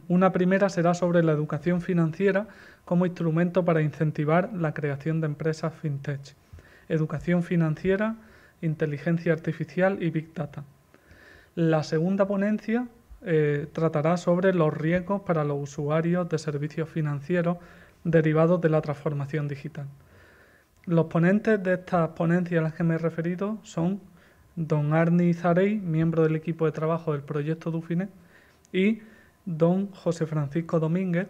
Una primera será sobre la educación financiera como instrumento para incentivar la creación de empresas fintech. Educación financiera, inteligencia artificial y Big Data. La segunda ponencia tratará sobre los riesgos para los usuarios de servicios financieros derivados de la transformación digital. Los ponentes de estas ponencias a las que me he referido son don Arni Zarey, miembro del equipo de trabajo del proyecto Dufinet, y don José Francisco Domínguez,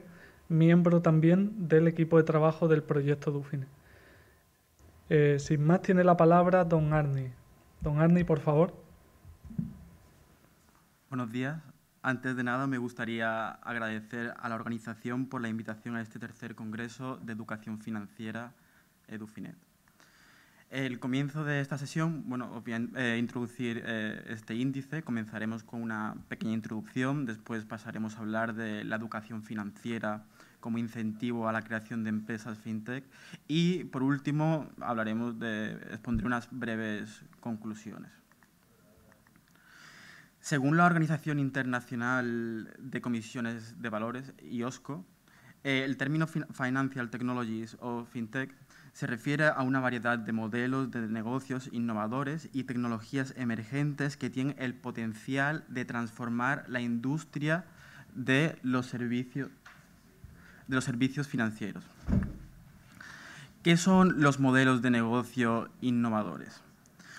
miembro también del equipo de trabajo del proyecto Dufinet. Sin más, tiene la palabra don Arni. Don Arni, por favor. Buenos días. Antes de nada, me gustaría agradecer a la organización por la invitación a este tercer Congreso de Educación Financiera Dufinet. El comienzo de esta sesión, introducir este índice. Comenzaremos con una pequeña introducción, después pasaremos a hablar de la educación financiera como incentivo a la creación de empresas fintech y, por último, expondré unas breves conclusiones. Según la Organización Internacional de Comisiones de Valores, IOSCO, el término Financial Technologies o FinTech se refiere a una variedad de modelos de negocios innovadores y tecnologías emergentes que tienen el potencial de transformar la industria de los servicios financieros. ¿Qué son los modelos de negocio innovadores?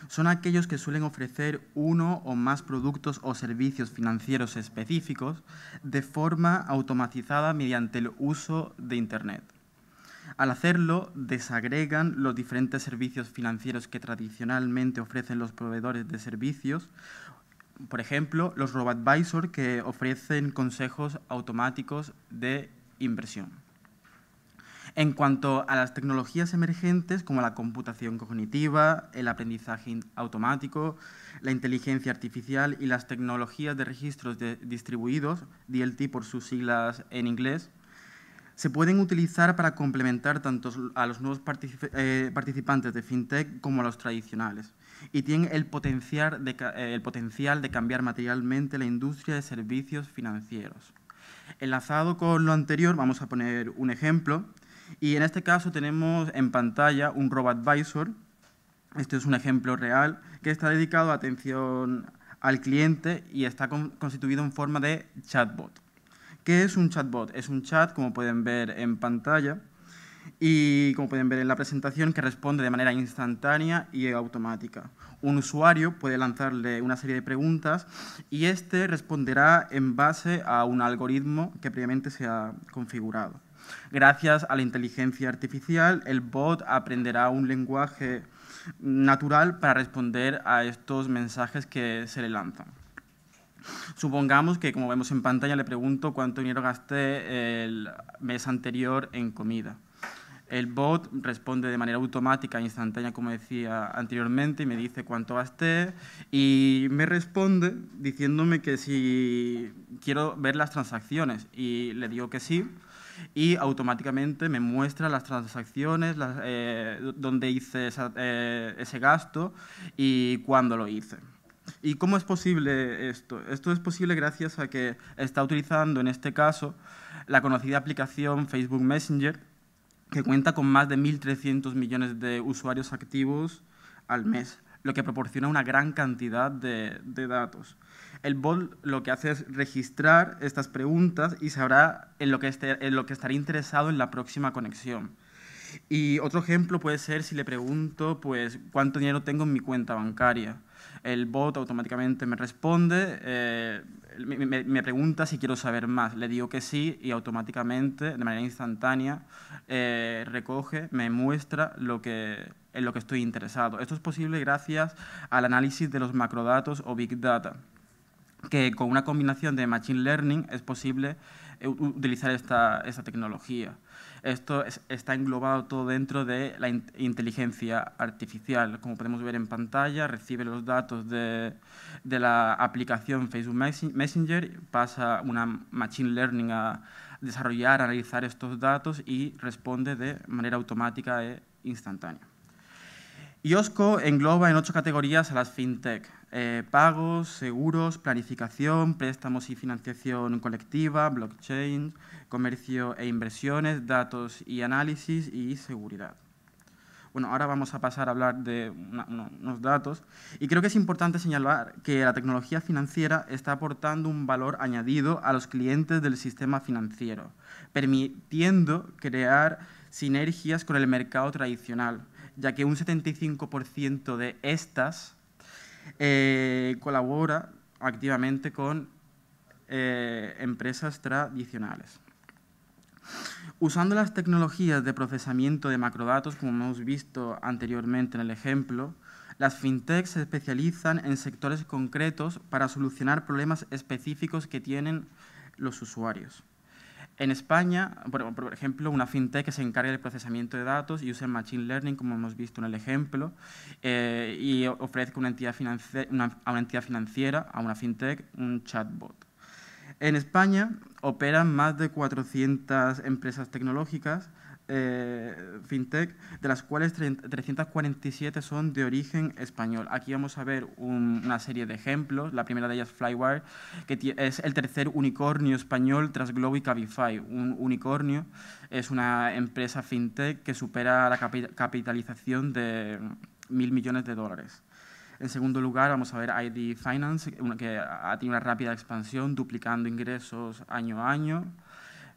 Son aquellos que suelen ofrecer uno o más productos o servicios financieros específicos de forma automatizada mediante el uso de Internet. Al hacerlo, desagregan los diferentes servicios financieros que tradicionalmente ofrecen los proveedores de servicios, por ejemplo, los robo-advisor que ofrecen consejos automáticos de inversión. En cuanto a las tecnologías emergentes como la computación cognitiva, el aprendizaje automático, la inteligencia artificial y las tecnologías de registros distribuidos, DLT por sus siglas en inglés, se pueden utilizar para complementar tanto a los nuevos participantes de FinTech como a los tradicionales y tienen el potencial de cambiar materialmente la industria de servicios financieros. Enlazado con lo anterior, vamos a poner un ejemplo. Y en este caso tenemos en pantalla un robo-advisor. Este es un ejemplo real que está dedicado a atención al cliente y está constituido en forma de chatbot. ¿Qué es un chatbot? Es un chat, como pueden ver en pantalla y como pueden ver en la presentación, que responde de manera instantánea y automática. Un usuario puede lanzarle una serie de preguntas y este responderá en base a un algoritmo que previamente se ha configurado. Gracias a la inteligencia artificial, el bot aprenderá un lenguaje natural para responder a estos mensajes que se le lanzan. Supongamos que, como vemos en pantalla, le pregunto cuánto dinero gasté el mes anterior en comida. El bot responde de manera automática e instantánea, como decía anteriormente, y me dice cuánto gasté y me responde diciéndome que si quiero ver las transacciones y le digo que sí y automáticamente me muestra las transacciones, dónde hice ese gasto y cuándo lo hice. ¿Y cómo es posible esto? Esto es posible gracias a que está utilizando, en este caso, la conocida aplicación Facebook Messenger, que cuenta con más de 1.300 millones de usuarios activos al mes, lo que proporciona una gran cantidad de datos. El bot lo que hace es registrar estas preguntas y sabrá en lo que estará interesado en la próxima conexión. Y otro ejemplo puede ser si le pregunto pues, cuánto dinero tengo en mi cuenta bancaria. El bot automáticamente me responde, me pregunta si quiero saber más. Le digo que sí y automáticamente, de manera instantánea, recoge, me muestra en lo que estoy interesado. Esto es posible gracias al análisis de los macrodatos o Big Data, que con una combinación de Machine Learning es posible utilizar esta tecnología. Esto está englobado todo dentro de la inteligencia artificial. Como podemos ver en pantalla, recibe los datos de la aplicación Facebook Messenger, pasa una Machine Learning a desarrollar, analizar estos datos y responde de manera automática e instantánea. IOSCO engloba en 8 categorías a las FinTech. pagos, seguros, planificación, préstamos y financiación colectiva, blockchain, comercio e inversiones, datos y análisis y seguridad. Bueno, ahora vamos a pasar a hablar de unos datos y creo que es importante señalar que la tecnología financiera está aportando un valor añadido a los clientes del sistema financiero, permitiendo crear sinergias con el mercado tradicional, ya que un 75% de estas colabora activamente con empresas tradicionales. Usando las tecnologías de procesamiento de macrodatos, como hemos visto anteriormente en el ejemplo, las fintechs se especializan en sectores concretos para solucionar problemas específicos que tienen los usuarios. En España, por ejemplo, una fintech que se encarga del procesamiento de datos y usa el machine learning, como hemos visto en el ejemplo, y ofrece a una entidad financiera, a una fintech, un chatbot. En España operan más de 400 empresas tecnológicas, fintech, de las cuales 347 son de origen español. Aquí vamos a ver una serie de ejemplos. La primera de ellas, Flywire, que es el tercer unicornio español tras Globo y Cabify. Un unicornio es una empresa fintech que supera la capitalización de 1.000 millones de dólares. En segundo lugar, vamos a ver ID Finance, que ha tenido una rápida expansión, duplicando ingresos año a año.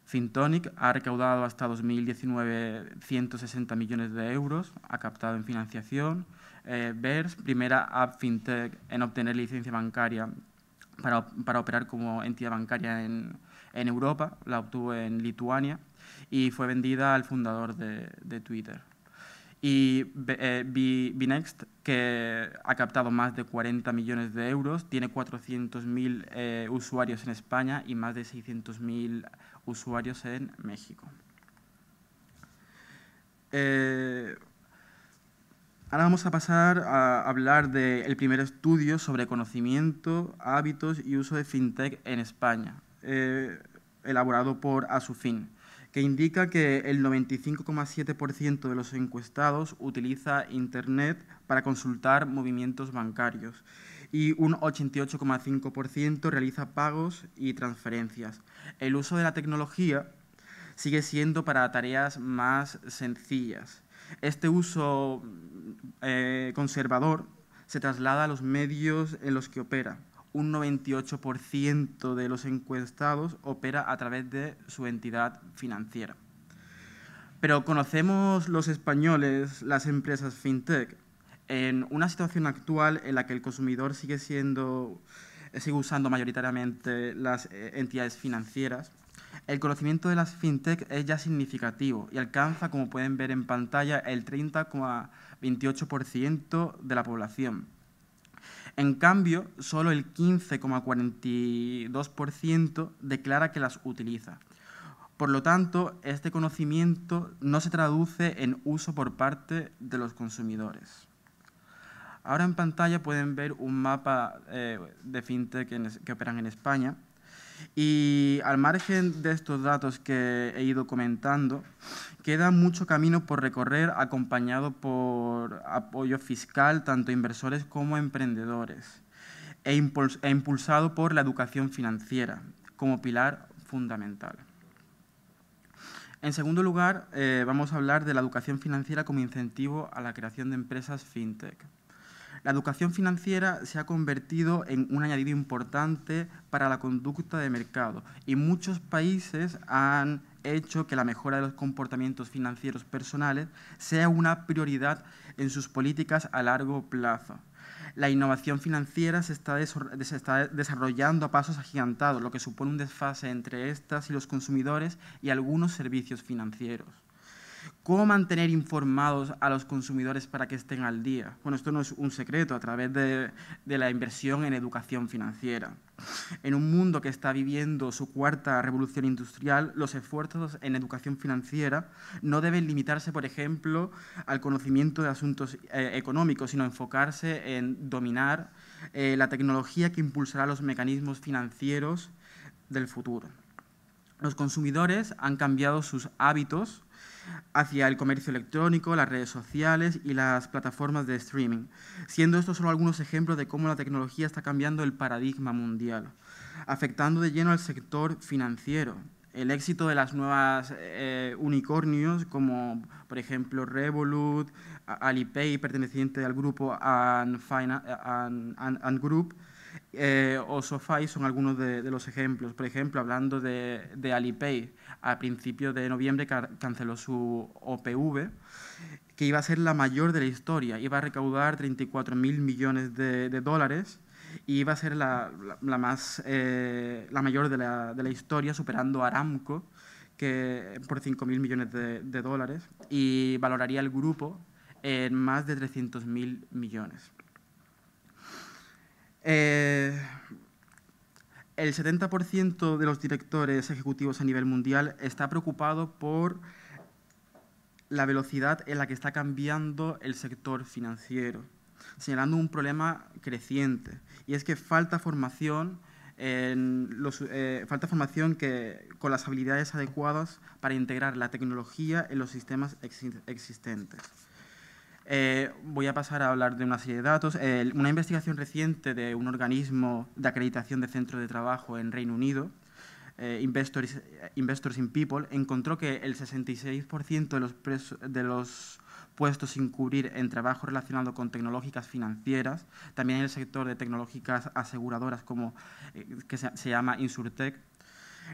Fintonic ha recaudado hasta 2019 160 millones de euros, ha captado en financiación. Vers, primera app fintech en obtener licencia bancaria para operar como entidad bancaria en Europa, la obtuvo en Lituania y fue vendida al fundador de Twitter. Y Bnext, que ha captado más de 40 millones de euros, tiene 400.000 usuarios en España y más de 600.000 usuarios en México. Ahora vamos a pasar a hablar del primer estudio sobre conocimiento, hábitos y uso de fintech en España, elaborado por Asufin, que indica que el 95,7% de los encuestados utiliza Internet para consultar movimientos bancarios y un 88,5% realiza pagos y transferencias. El uso de la tecnología sigue siendo para tareas más sencillas. Este uso conservador se traslada a los medios en los que opera. Un 98% de los encuestados opera a través de su entidad financiera. Pero ¿conocemos los españoles las empresas fintech? En una situación actual en la que el consumidor sigue usando mayoritariamente las entidades financieras, el conocimiento de las fintech es ya significativo y alcanza, como pueden ver en pantalla, el 30,28% de la población. En cambio, solo el 15,42% declara que las utiliza. Por lo tanto, este conocimiento no se traduce en uso por parte de los consumidores. Ahora en pantalla pueden ver un mapa de fintech que operan en España. Y al margen de estos datos que he ido comentando, queda mucho camino por recorrer acompañado por apoyo fiscal tanto a inversores como a emprendedores e impulsado por la educación financiera como pilar fundamental. En segundo lugar, vamos a hablar de la educación financiera como incentivo a la creación de empresas fintech. La educación financiera se ha convertido en un añadido importante para la conducta de mercado y muchos países han hecho que la mejora de los comportamientos financieros personales sea una prioridad en sus políticas a largo plazo. La innovación financiera se está desarrollando a pasos agigantados, lo que supone un desfase entre estas y los consumidores y algunos servicios financieros. ¿Cómo mantener informados a los consumidores para que estén al día? Bueno, esto no es un secreto, a través de la inversión en educación financiera. En un mundo que está viviendo su cuarta revolución industrial, los esfuerzos en educación financiera no deben limitarse, por ejemplo, al conocimiento de asuntos económicos, sino enfocarse en dominar la tecnología que impulsará los mecanismos financieros del futuro. Los consumidores han cambiado sus hábitos hacia el comercio electrónico, las redes sociales y las plataformas de streaming, siendo estos solo algunos ejemplos de cómo la tecnología está cambiando el paradigma mundial, afectando de lleno al sector financiero. El éxito de las nuevas unicornios, como por ejemplo Revolut, Alipay, perteneciente al grupo Ant Group, o SoFi son algunos de los ejemplos. Por ejemplo, hablando de Alipay, a principios de noviembre canceló su OPV, que iba a ser la mayor de la historia. Iba a recaudar 34.000 millones de dólares y iba a ser la mayor de la historia, superando a Aramco por 5.000 millones de dólares, y valoraría el grupo en más de 300.000 millones. El 70% de los directores ejecutivos a nivel mundial está preocupado por la velocidad en la que está cambiando el sector financiero, señalando un problema creciente, y es que falta formación con las habilidades adecuadas para integrar la tecnología en los sistemas existentes. Voy a pasar a hablar de una serie de datos. Una investigación reciente de un organismo de acreditación de centros de trabajo en Reino Unido, Investors in People, encontró que el 66% de los puestos sin cubrir en trabajo relacionado con tecnológicas financieras, también en el sector de tecnológicas aseguradoras, que se llama Insurtech,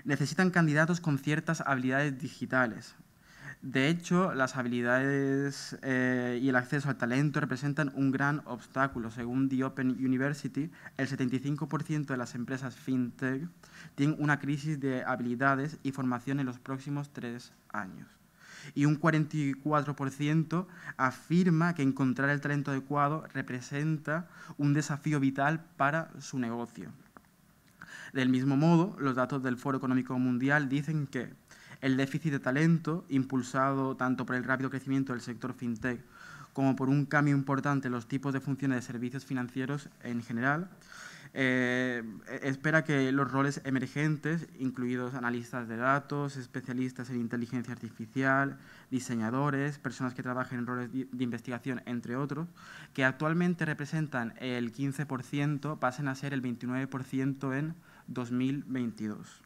necesitan candidatos con ciertas habilidades digitales. De hecho, las habilidades y el acceso al talento representan un gran obstáculo. Según The Open University, el 75% de las empresas fintech tienen una crisis de habilidades y formación en los próximos 3 años. Y un 44% afirma que encontrar el talento adecuado representa un desafío vital para su negocio. Del mismo modo, los datos del Foro Económico Mundial dicen que el déficit de talento, impulsado tanto por el rápido crecimiento del sector fintech como por un cambio importante en los tipos de funciones de servicios financieros en general, espera que los roles emergentes, incluidos analistas de datos, especialistas en inteligencia artificial, diseñadores, personas que trabajan en roles de investigación, entre otros, que actualmente representan el 15%, pasen a ser el 29% en 2022.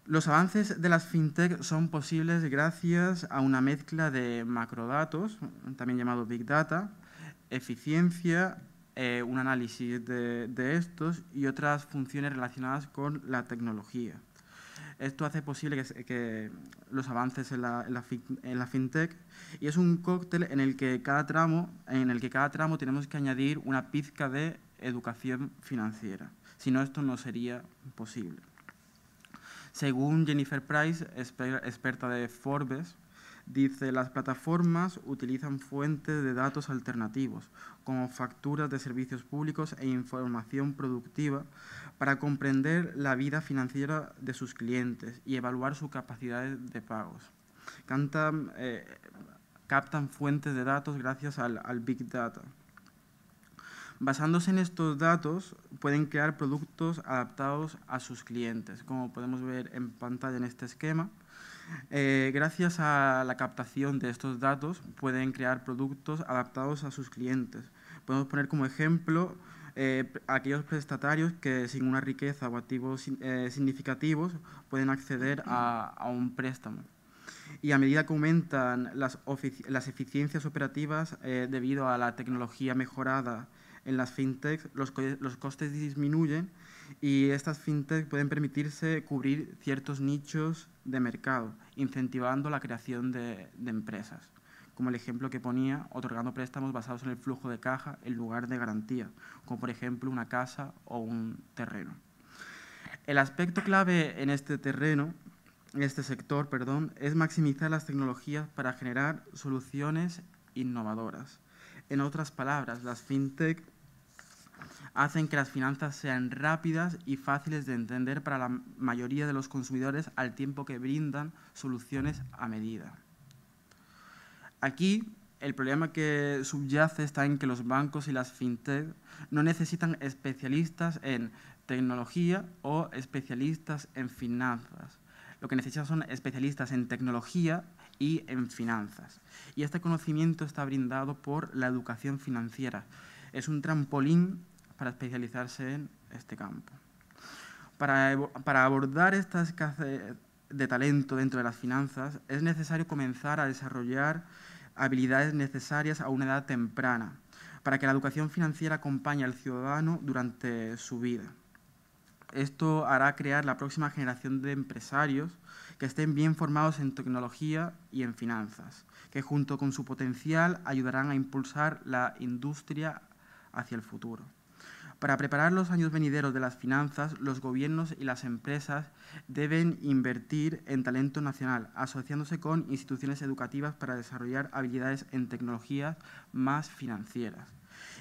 Los avances de las fintech son posibles gracias a una mezcla de macrodatos, también llamado Big Data, eficiencia, un análisis de estos y otras funciones relacionadas con la tecnología. Esto hace posible que los avances en la fintech, y es un cóctel en el que cada tramo tenemos que añadir una pizca de educación financiera. Si no, esto no sería posible. Según Jennifer Price, experta de Forbes, dice: las plataformas utilizan fuentes de datos alternativos, como facturas de servicios públicos e información productiva, para comprender la vida financiera de sus clientes y evaluar sus capacidades de pagos. Captan fuentes de datos gracias al Big Data. Basándose en estos datos, pueden crear productos adaptados a sus clientes, como podemos ver en pantalla en este esquema. Gracias a la captación de estos datos, pueden crear productos adaptados a sus clientes. Podemos poner como ejemplo aquellos prestatarios que sin una riqueza o activos significativos pueden acceder a un préstamo. Y a medida que aumentan las eficiencias operativas debido a la tecnología mejorada en las fintechs, los costes disminuyen y estas fintechs pueden permitirse cubrir ciertos nichos de mercado, incentivando la creación de empresas, como el ejemplo que ponía, otorgando préstamos basados en el flujo de caja en lugar de garantía, como por ejemplo una casa o un terreno. El aspecto clave en este sector, es maximizar las tecnologías para generar soluciones innovadoras. En otras palabras, las fintech hacen que las finanzas sean rápidas y fáciles de entender para la mayoría de los consumidores, al tiempo que brindan soluciones a medida. Aquí, el problema que subyace está en que los bancos y las fintech no necesitan especialistas en tecnología o especialistas en finanzas. lo que necesita son especialistas en tecnología y en finanzas. Y este conocimiento está brindado por la educación financiera. Es un trampolín para especializarse en este campo. Para abordar esta escasez de talento dentro de las finanzas, es necesario comenzar a desarrollar habilidades necesarias a una edad temprana, para que la educación financiera acompañe al ciudadano durante su vida. Esto hará crear la próxima generación de empresarios que estén bien formados en tecnología y en finanzas, que junto con su potencial ayudarán a impulsar la industria hacia el futuro. Para preparar los años venideros de las finanzas, los gobiernos y las empresas deben invertir en talento nacional, asociándose con instituciones educativas para desarrollar habilidades en tecnologías más financieras.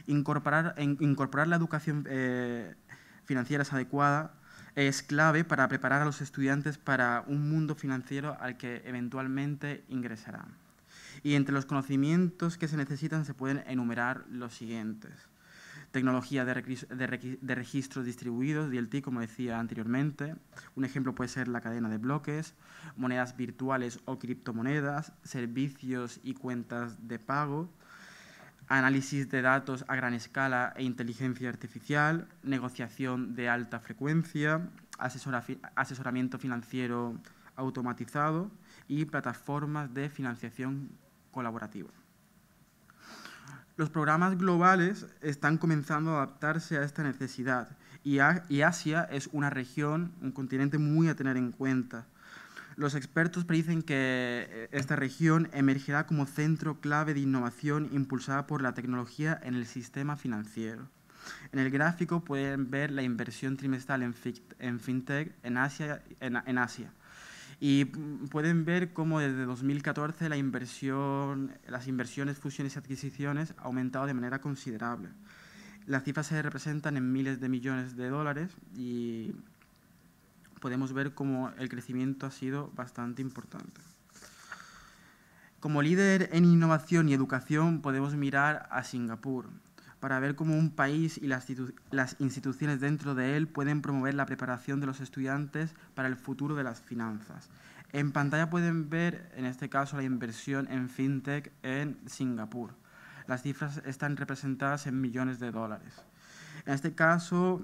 Incorporar la educación financiera adecuada es clave para preparar a los estudiantes para un mundo financiero al que eventualmente ingresarán. Y entre los conocimientos que se necesitan se pueden enumerar los siguientes: tecnología de registros distribuidos, DLT, como decía anteriormente. Un ejemplo puede ser la cadena de bloques, monedas virtuales o criptomonedas, servicios y cuentas de pago, análisis de datos a gran escala e inteligencia artificial, negociación de alta frecuencia, asesoramiento financiero automatizado y plataformas de financiación colaborativa. Los programas globales están comenzando a adaptarse a esta necesidad y Asia es una región, un continente muy a tener en cuenta. Los expertos predicen que esta región emergerá como centro clave de innovación impulsada por la tecnología en el sistema financiero. En el gráfico pueden ver la inversión trimestral en fintech en Asia. Y pueden ver cómo desde 2014 las inversiones, fusiones y adquisiciones han aumentado de manera considerable. Las cifras se representan en miles de millones de dólares y podemos ver cómo el crecimiento ha sido bastante importante. Como líder en innovación y educación podemos mirar a Singapur para ver cómo un país y las instituciones dentro de él pueden promover la preparación de los estudiantes para el futuro de las finanzas. En pantalla pueden ver, en este caso, la inversión en fintech en Singapur. Las cifras están representadas en millones de dólares. En este caso,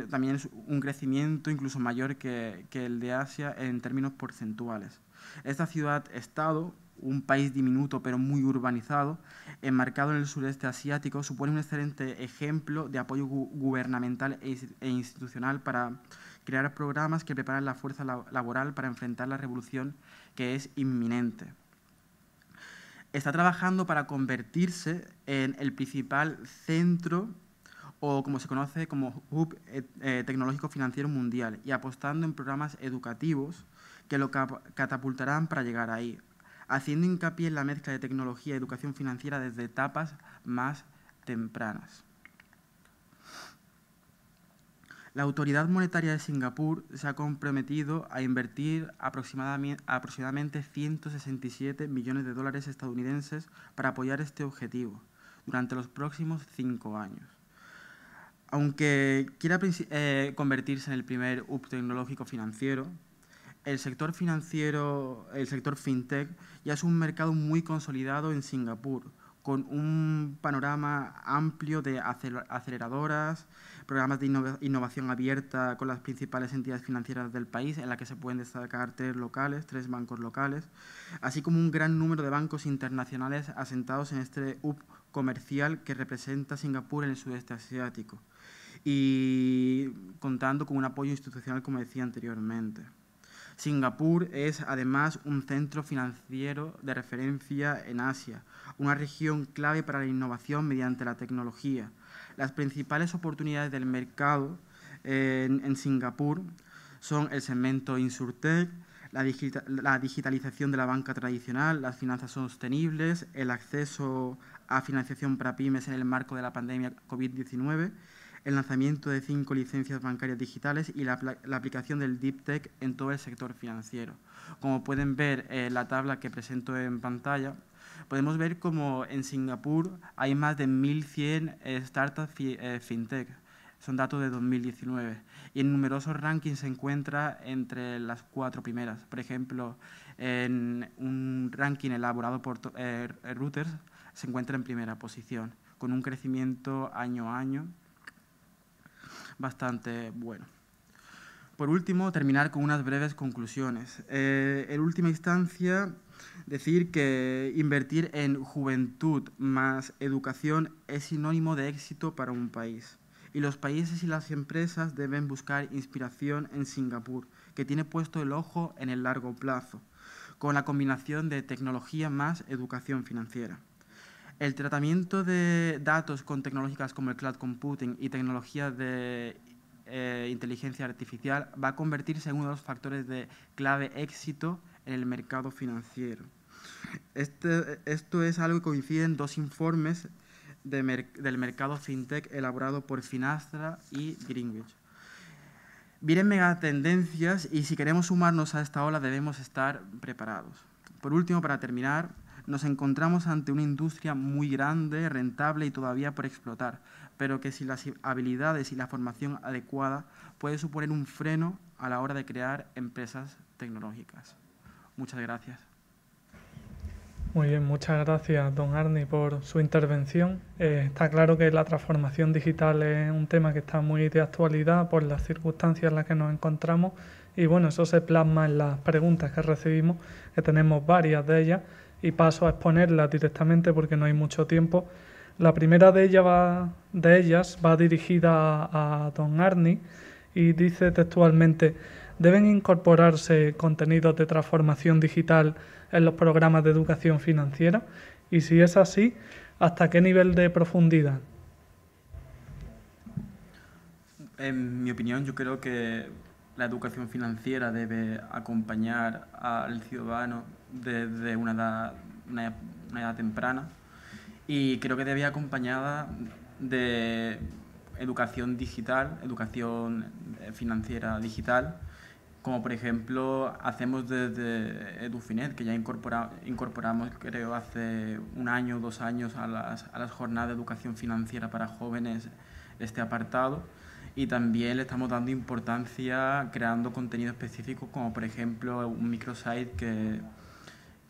también es un crecimiento incluso mayor que el de Asia en términos porcentuales. Esta ciudad-estado, un país diminuto pero muy urbanizado, enmarcado en el sureste asiático, supone un excelente ejemplo de apoyo gubernamental e institucional para crear programas que preparan la fuerza laboral para enfrentar la revolución que es inminente. Está trabajando para convertirse en el principal centro o como se conoce como hub tecnológico financiero mundial y apostando en programas educativos que lo catapultarán para llegar ahí, haciendo hincapié en la mezcla de tecnología y educación financiera desde etapas más tempranas. La Autoridad Monetaria de Singapur se ha comprometido a invertir aproximadamente 167 millones de dólares estadounidenses para apoyar este objetivo durante los próximos 5 años. Aunque quiera convertirse en el primer hub tecnológico financiero, el sector fintech, ya es un mercado muy consolidado en Singapur, con un panorama amplio de aceleradoras, programas de innovación abierta con las principales entidades financieras del país, en la que se pueden destacar 3 bancos locales, así como un gran número de bancos internacionales asentados en este hub comercial que representa Singapur en el sudeste asiático, y contando con un apoyo institucional, como decía anteriormente. Singapur es además un centro financiero de referencia en Asia, una región clave para la innovación mediante la tecnología. Las principales oportunidades del mercado en Singapur son el segmento InsurTech, la digitalización de la banca tradicional, las finanzas sostenibles, el acceso a financiación para pymes en el marco de la pandemia COVID-19, el lanzamiento de 5 licencias bancarias digitales y la aplicación del Deep Tech en todo el sector financiero. Como pueden ver en la tabla que presento en pantalla, podemos ver como en Singapur hay más de 1.100 startups fintech. Son datos de 2019. Y en numerosos rankings se encuentra entre las 4 primeras. Por ejemplo, en un ranking elaborado por Reuters se encuentra en primera posición, con un crecimiento año a año bastante bueno. Por último, terminar con unas breves conclusiones. En última instancia, decir que invertir en juventud más educación es sinónimo de éxito para un país. Y los países y las empresas deben buscar inspiración en Singapur, que tiene puesto el ojo en el largo plazo, con la combinación de tecnología más educación financiera. El tratamiento de datos con tecnológicas como el cloud computing y tecnologías de inteligencia artificial va a convertirse en uno de los factores de clave éxito en el mercado financiero. Esto es algo que coincide en 2 informes del mercado fintech elaborado por Finastra y Greenwich. Vienen megatendencias y si queremos sumarnos a esta ola debemos estar preparados. Por último, para terminar, nos encontramos ante una industria muy grande, rentable y todavía por explotar, pero que sin las habilidades y la formación adecuada puede suponer un freno a la hora de crear empresas tecnológicas. Muchas gracias. Muy bien, muchas gracias, don Arni, por su intervención. Está claro que la transformación digital es un tema que está muy de actualidad por las circunstancias en las que nos encontramos y bueno, eso se plasma en las preguntas que recibimos, que tenemos varias de ellas y paso a exponerlas directamente porque no hay mucho tiempo. La primera de ellas va dirigida a don Arni y dice textualmente: ¿deben incorporarse contenidos de transformación digital en los programas de educación financiera? Y si es así, ¿hasta qué nivel de profundidad? En mi opinión, yo creo que la educación financiera debe acompañar al ciudadano desde una edad temprana y creo que debe ir acompañada de educación digital, educación financiera digital, como por ejemplo hacemos desde EduFinet, que ya incorporamos creo hace 1 año o 2 años a las jornadas de educación financiera para jóvenes este apartado, y también le estamos dando importancia creando contenido específico como por ejemplo un microsite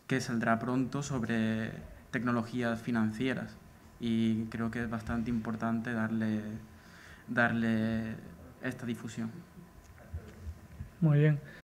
que saldrá pronto sobre tecnologías financieras y creo que es bastante importante darle esta difusión. Muy bien.